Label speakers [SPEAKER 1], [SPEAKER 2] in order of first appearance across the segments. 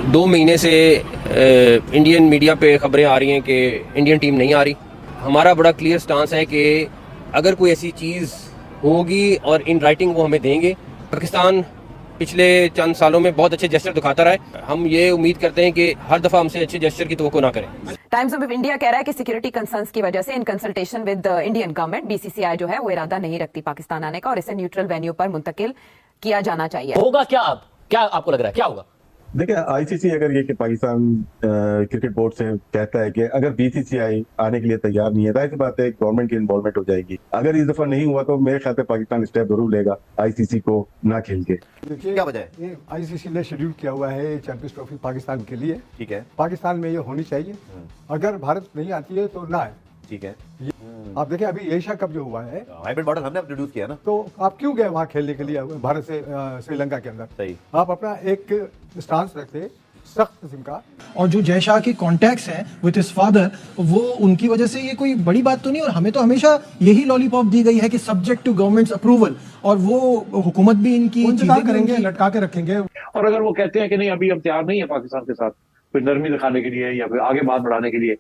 [SPEAKER 1] 2 महीने से Indian media पे खबरें आ रही हैं कि इंडियन टीम नहीं आ रही। हमारा बड़ा क्लियर स्टांस है कि अगर कोई ऐसी चीज़ होगी और इन राइटिंग वो हमें देंगे। पाकिस्तान पिछले चंद सालों में बहुत अच्छे जेस्चर दिखाता रहा है। हम ये उम्मीद करते हैं कि हर दफ़ा हमसे अच्छे जेस्चर की तवक्को ना करें।
[SPEAKER 2] टाइम्स ऑफ इंडिया कह रहा है कि सिक्योरिटी कंसर्न्स की वजह से in consultation with Indian government BCCI जो है वो इरादा नहीं रखती पाकिस्तान आने का और इसे न्यूट्रल वेन्यू पर मुंतकिल किया जाना चाहिए।
[SPEAKER 3] होगा क्या? अब क्या आपको लग रहा है क्या होगा?
[SPEAKER 4] देखिए, आईसीसी अगर ये कि पाकिस्तान क्रिकेट बोर्ड से कहता है कि अगर बीसीसीआई आने के लिए तैयार नहीं है, जाहिर सी बात है गवर्नमेंट की इन्वॉल्वमेंट हो जाएगी। अगर इस दफा नहीं हुआ तो मेरे ख्याल से पाकिस्तान स्टेप जरूर लेगा आईसीसी को ना खेल के।
[SPEAKER 5] देखिए,
[SPEAKER 3] क्या वजह है?
[SPEAKER 5] ये आईसीसी ने शेड्यूल किया हुआ है चैंपियंस ट्रॉफी पाकिस्तान के लिए।
[SPEAKER 3] ठीक है,
[SPEAKER 5] पाकिस्तान में ये होनी चाहिए। अगर भारत नहीं आती है तो ना आए।
[SPEAKER 3] ठीक है।
[SPEAKER 5] आप देखिए, अभी एशिया कप जो हुआ है
[SPEAKER 3] हाइब्रिड मॉडल हमने इंट्रोड्यूस किया ना,
[SPEAKER 5] तो आप क्यों गए वहाँ खेलने के लिए भारत से श्रीलंका के अंदर?
[SPEAKER 3] सही।
[SPEAKER 5] आप अपना एक स्टांस रखते सख्त किस्म का।
[SPEAKER 6] और जो जय शाह के कॉन्टैक्ट्स हैं विद हिज फादर, वो उनकी वजह से ये कोई बड़ी बात तो नहीं। और हमें तो हमेशा यही लॉलीपॉप दी गई है कि सब्जेक्ट टू गवर्नमेंट्स अप्रूवल, और वो हुकूमत भी इनकी चीजें
[SPEAKER 5] करेंगे, लटका के रखेंगे।
[SPEAKER 7] और अगर वो कहते हैं कि नहीं अभी हम तैयार नहीं है पाकिस्तान के साथ कोई नरमी दिखाने के लिए या फिर आगे बात बढ़ाने के लिए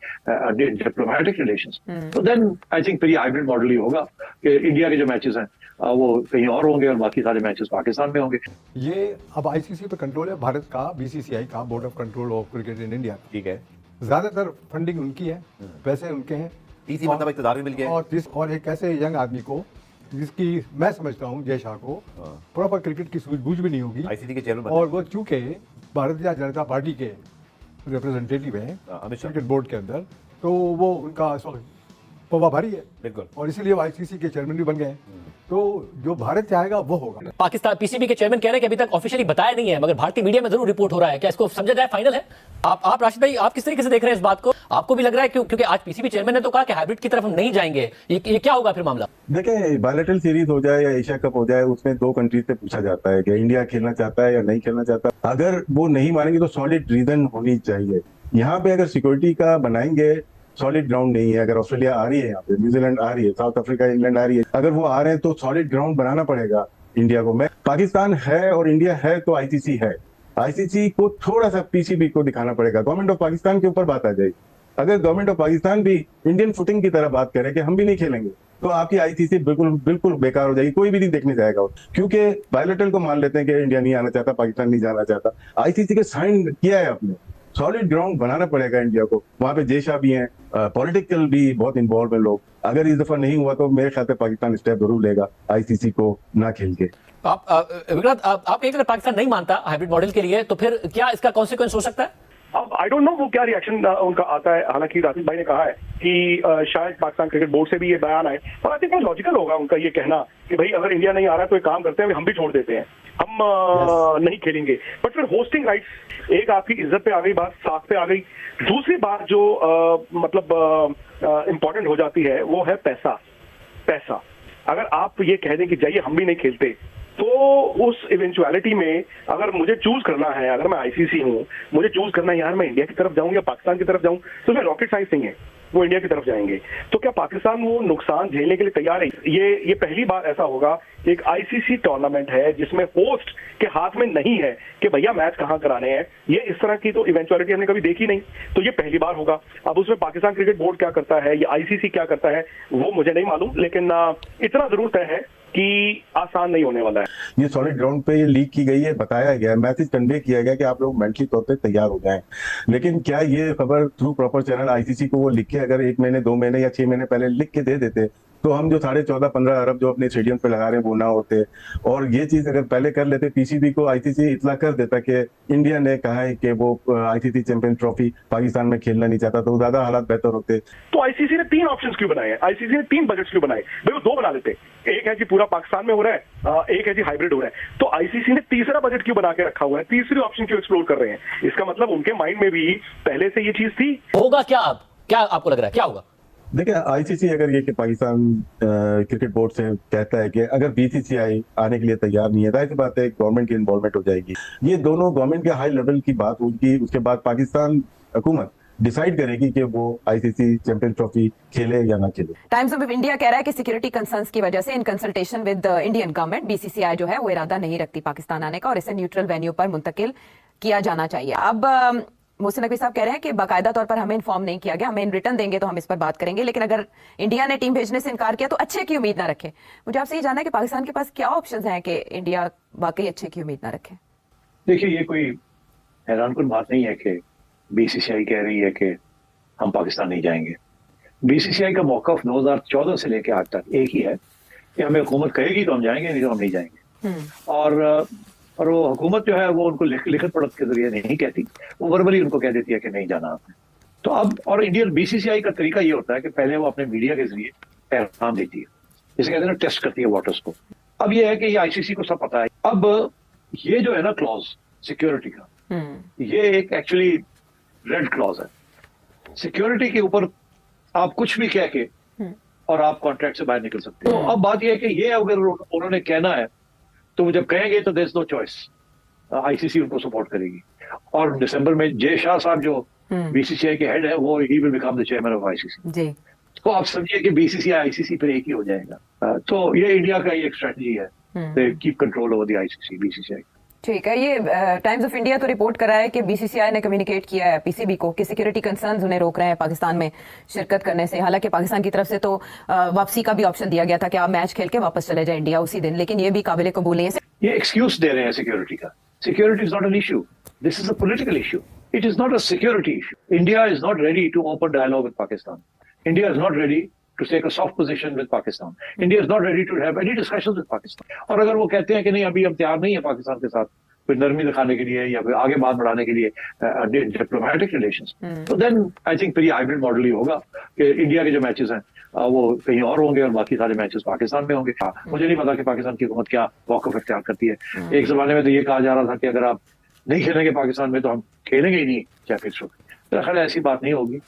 [SPEAKER 7] डिप्लोमेटिक रिलेशंस, तो देन आई थिंक फिर ये हाइब्रिड मॉडल ही होगा कि इंडिया के जो मैचेस हैं वो कहीं और होंगे और बाकी सारे मैचेस पाकिस्तान में होंगे।
[SPEAKER 5] ये अब आईसीसी पे कंट्रोल है भारत का, बीसीसीआई का, board of control of cricket in India.
[SPEAKER 3] ठीक है।
[SPEAKER 5] ज्यादातर फंडिंग उनकी है, पैसे उनके हैं,
[SPEAKER 3] टीसी मतलब इक़्तिदार भी मिल गया है।
[SPEAKER 5] और एक ऐसे यंग आदमी को जिसकी मैं समझता हूँ जय शाह को प्रॉपर क्रिकेट की सूझबूझ भी नहीं होगी,
[SPEAKER 3] आईसीसी के चेयरमैन
[SPEAKER 5] और वो चूंकि भारतीय जनता पार्टी के रिप्रेजेंटेटिव है क्रिकेट बोर्ड के अंदर, तो वो उनका पवा भारी है
[SPEAKER 3] बिल्कुल,
[SPEAKER 5] और इसीलिए वो आईसीसी के चेयरमैन भी बन गए। तो जो भारत चाहेगा वो होगा।
[SPEAKER 3] पाकिस्तान पीसीबी के चेयरमैन कह रहे हैं कि अभी तक ऑफिशियली बताया नहीं है, मगर भारतीय मीडिया में जरूर रिपोर्ट हो रहा है। क्या इसको समझा जाए फाइनल है? आप राशिद भाई, आप किस तरीके से देख रहे हैं इस बात को? आपको भी लग रहा है क्योंकि आज पीसीबी चेयरमैन ने तो कहा कि हाइब्रिड की तरफ हम नहीं जाएंगे, ये क्या होगा फिर मामला?
[SPEAKER 4] देखिए, बायलैटरल सीरीज हो जाए या एशिया कप हो जाए, उसमें 2 कंट्रीज से पूछा जाता है कि इंडिया खेलना चाहता है या नहीं खेलना चाहता। अगर वो नहीं मानेंगे तो सॉलिड रीजन होनी चाहिए। यहाँ पे अगर सिक्योरिटी का बनाएंगे, सॉलिड ग्राउंड नहीं है। अगर ऑस्ट्रेलिया आ रही है, यहाँ पे न्यूजीलैंड आ रही है, साउथ अफ्रीका, इंग्लैंड आ रही है, अगर वो आ रहे हैं तो सॉलिड ग्राउंड बनाना पड़ेगा इंडिया को। मैं पाकिस्तान है और इंडिया है तो आईसीसी है। आईसीसी को थोड़ा सा पीसीबी को दिखाना पड़ेगा। गवर्नमेंट ऑफ पाकिस्तान के ऊपर बात आ जाएगी। अगर गवर्नमेंट ऑफ पाकिस्तान भी इंडियन फुटिंग की तरह बात करे कि हम भी नहीं खेलेंगे, तो आपकी आईसीसी बिल्कुल बेकार हो जाएगी। कोई भी नहीं देखने जाएगा, क्योंकि बायलैटरल को मान लेते हैं कि इंडिया नहीं आना चाहता, पाकिस्तान नहीं जाना चाहता। आईसीसी के साइन किया है आपने, सॉलिड ग्राउंड बनाना पड़ेगा इंडिया को। वहां पे जय शाह भी हैं, पॉलिटिकल भी बहुत इन्वॉल्व है लोग। अगर इस दफा नहीं हुआ तो मेरे ख्याल से पाकिस्तान स्टेप जरूर लेगा आईसीसी को ना खेल के।
[SPEAKER 3] आप अगर पाकिस्तान नहीं मानता हाइब्रिड मॉडल के लिए, तो फिर क्या इसका कॉन्सिक्वेंस हो सकता है?
[SPEAKER 7] अब आई डोंट नो वो क्या रिएक्शन उनका आता है। हालांकि राशिद भाई ने कहा है कि शायद पाकिस्तान क्रिकेट बोर्ड से भी ये बयान आए, और आई थिंक वो लॉजिकल होगा उनका ये कहना कि भाई अगर इंडिया नहीं आ रहा तो एक काम करते हैं, हम भी छोड़ देते हैं, हम नहीं खेलेंगे। बट फिर होस्टिंग राइट्स, एक आपकी इज्जत पे आ गई बात, साथ पे आ गई। दूसरी बात जो इम्पोर्टेंट हो जाती है वो है पैसा। अगर आप ये कह दें कि जाइए हम भी नहीं खेलते, तो उस इवेंचुअलिटी में अगर मुझे चूज करना है, अगर मैं आईसीसी हूं, मुझे चूज करना है यार मैं इंडिया की तरफ जाऊं या पाकिस्तान की तरफ जाऊं, तो उसमें रॉकेट साइंस नहीं है, वो इंडिया की तरफ जाएंगे। तो क्या पाकिस्तान वो नुकसान झेलने के लिए तैयार है? ये पहली बार ऐसा होगा कि एक आईसीसी टूर्नामेंट है जिसमें होस्ट के हाथ में नहीं है कि भैया मैच कहां कराने हैं। ये इस तरह की तो इवेंचुअलिटी हमने कभी देखी नहीं, तो ये पहली बार होगा। अब उसमें पाकिस्तान क्रिकेट बोर्ड क्या करता है या आईसीसी क्या करता है वो मुझे नहीं मालूम, लेकिन इतना जरूर तय है कि आसान नहीं होने वाला है।
[SPEAKER 4] ये सॉलिड ग्राउंड पे ये लीक की गई है, बताया गया है, मैसेज कन्वे किया गया कि आप लोग मेंटली तौर पे तैयार हो जाएं। लेकिन क्या ये खबर थ्रू प्रॉपर चैनल आईसीसी को वो लिख के अगर 1 महीने 2 महीने या 6 महीने पहले लिख के दे देते, तो हम जो 14.5-15 अरब जो अपने स्टेडियम पे लगा रहे हैं वो ना होते। और ये चीज अगर पहले कर लेते, पीसीबी को आईसीसी इतला कर देता कि इंडिया ने कहा है कि वो आईसीसी चैंपियन ट्रॉफी पाकिस्तान में खेलना नहीं चाहता, तो ज्यादा हालात बेहतर होते।
[SPEAKER 7] तो आईसीसी ने 3 ऑप्शंस क्यों बनाए हैं? आईसीसी ने 3 बजट्स क्यों बनाए? भाई वो 2 बना लेते। एक है कि पूरा पाकिस्तान में हो रहा है, एक है कि हाइब्रिड हो रहा है। तो आईसीसी ने तीसरा बजट क्यों बना के रखा हुआ है? तीसरी ऑप्शन क्यों एक्सप्लोर कर रहे हैं? इसका मतलब उनके माइंड में भी पहले से ये चीज थी।
[SPEAKER 3] होगा क्या? अब क्या आपको लग रहा है क्या होगा?
[SPEAKER 4] देखिए, आईसीसी अगर ये कि पाकिस्तान क्रिकेट बोर्ड से कहता है कि अगर बीसीसीआई आने के लिए तैयार नहीं है, जाहिर सी बात है गवर्नमेंट की इन्वॉल्वमेंट हो जाएगी। ये दोनों गवर्नमेंट के हाई लेवल की बात होगी, उसके बाद पाकिस्तान हुकूमत डिसाइड करेगी कि वो आईसीसी चैंपियन ट्रॉफी खेले या ना खेले।
[SPEAKER 2] टाइम्स ऑफ इंडिया कह रहा है कि सिक्योरिटी कंसर्न्स की वजह से in consultation with Indian government BCCI जो है वो इरादा नहीं रखती पाकिस्तान आने का और इसे न्यूट्रल वेन्यू पर मुंतकिल किया जाना चाहिए। अब मोहसिन नकवी साहब कह रहे हैं कि बाकायदा तौर पर हमें इन्फॉर्म नहीं किया गया, हमें इन रिटर्न देंगे तो हम इस पर बात करेंगे, लेकिन अगर इंडिया ने टीम भेजने से इनकार किया तो अच्छे की उम्मीद ना रखे। मुझे आपसे ये जानना है कि पाकिस्तान के पास क्या ऑप्शंस हैं कि इंडिया वाकई अच्छे की उम्मीद ना रखे।
[SPEAKER 8] देखिए, ये कोई हैरानकुन बात नहीं है कि बीसीसीआई कह रही है कि हम पाकिस्तान नहीं जाएंगे। बीसीसीआई का मौकफ 2014 से लेकर आज तक एक ही है कि हमें हुकूमत कहेगी तो हम जाएंगे, नहीं तो हम नहीं जाएंगे। और वो हुकूमत जो है वो उनको लिखत पढ़त के जरिए नहीं कहती, वो वर्बली उनको कह देती है कि नहीं जाना आपने। तो अब और इंडियन बीसीसीआई का तरीका ये होता है कि पहले वो अपने मीडिया के जरिए पैगाम देती है, जिसे कहते हैं ना टेस्ट करती है वाटर्स को। अब ये है कि ये आईसीसी को सब पता है। अब ये जो है ना क्लॉज सिक्योरिटी का, ये एक एक्चुअली रेड क्लॉज है। सिक्योरिटी के ऊपर आप कुछ भी कह के और आप कॉन्ट्रैक्ट से बाहर निकल सकते हो। अब बात यह है कि ये अगर उन्होंने कहना है तो वो जब कहेंगे तो there is no choice, ICC उनको सपोर्ट करेगी। और दिसंबर में जय शाह साहब जो बीसीसीआई के हेड है वो he will become the chairman of ICC जी। तो आप समझिए कि बीसीसीआई आईसीसी पर एक ही हो जाएगा। तो ये इंडिया का एक स्ट्रेटजी है, keep control over the ICC BCCI.
[SPEAKER 2] ठीक है। ये टाइम्स ऑफ इंडिया तो रिपोर्ट कर रहा है कि बीसीसीआई ने कम्युनिकेट किया है पीसीबी को कि सिक्योरिटी कंसर्न्स उन्हें रोक रहे हैं पाकिस्तान में शिरकत करने से। हालांकि पाकिस्तान की तरफ से तो वापसी का भी ऑप्शन दिया गया था कि आप मैच खेल के वापस चले जाए इंडिया उसी दिन, लेकिन ये भी काबिल कबूल नहीं है।
[SPEAKER 8] ये एक्सक्यूज दे रहे हैं सिक्योरिटी का। Security is not an issue, this is a political issue, it is not a security issue. India is not ready to open dialogue with Pakistan, India is not ready to take a soft position with Pakistan. India is not ready to have any discussions with Pakistan. और अगर वो कहते हैं कि नहीं अभी हम तैयार नहीं है पाकिस्तान के साथ कोई नरमी दिखाने के लिए या फिर आगे बात बढ़ाने के लिए डिप्लोमेटिक रिलेशंस, तो देन आई थिंक फिर ये हाइब्रिड मॉडल ही होगा कि इंडिया के जो मैचेस हैं वो कहीं और होंगे और बाकी सारे मैचेस पाकिस्तान में होंगे। मुझे नहीं पता कि पाकिस्तान की हुकूमत क्या वॉकऑफ इख्तियार करती है। एक जमाने में तो ये कहा जा रहा था कि अगर आप नहीं खेलेंगे पाकिस्तान में तो हम खेलेंगे ही नहीं चैंपियंस ट्रॉफी। मेरा ख्याल ऐसी बात नहीं होगी।